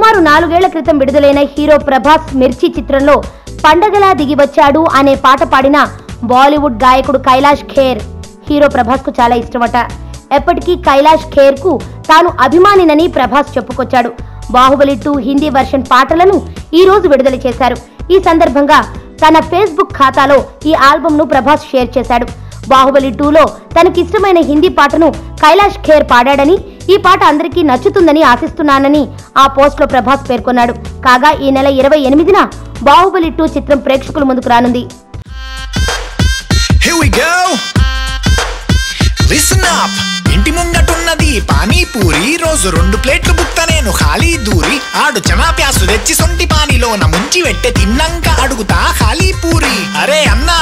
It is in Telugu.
సుమారు 4 ఏళ్ల క్రితం విడుదలైన హీరో ప్రభాస్ మిర్చి చిత్రంలో పండగలా దిగి వచ్చాడు అనే పాట పాడిన బాలీవుడ్ గాయకుడు కైలాష్ ఖేర్ హీరో ప్రభాస్ కు చాలా ఇష్టమట. ఎప్పటికీ కైలాష్ ఖేర్ కు తాను అభిమానినని ప్రభాస్ చెప్పుకొచ్చాడు. బాహుబలి 2 హిందీ వర్షన్ పాటలను ఈ రోజు విడుదల చేశారు. ఈ సందర్భంగా తన ఫేస్బుక్ ఖాతాలో ఈ ఆల్బమ్ ను ప్రభాస్ షేర్ చేశాడు. బాహుబలి 2లో తనకిష్టమైన హిందీ పాటను కైలాష్ ఖేర్ పాడాడని, ఈ పాట అందరికీ నచ్చుతుందని ఆశిస్తున్నానని ఆ పోస్ట్ లో ప్రభాస్ పేర్కొన్నాడు. కాగా ఈ నెల 28న బాహుబలి 2 చిత్రం ప్రేక్షకుల ముందుకు రానుంది. ఇంటి ముంగటున్నది పానీపూరి, రోజు 2 ప్లేట్లు బుక్త నేను ఖాళీ దూరి, ఆడు చనా ప్యాసు తెచ్చి సొంటి పానీలోన ముంచి వెట్టె తిన్నంక అడుగుతా ఖాళీ పూరి. అరే అన్నా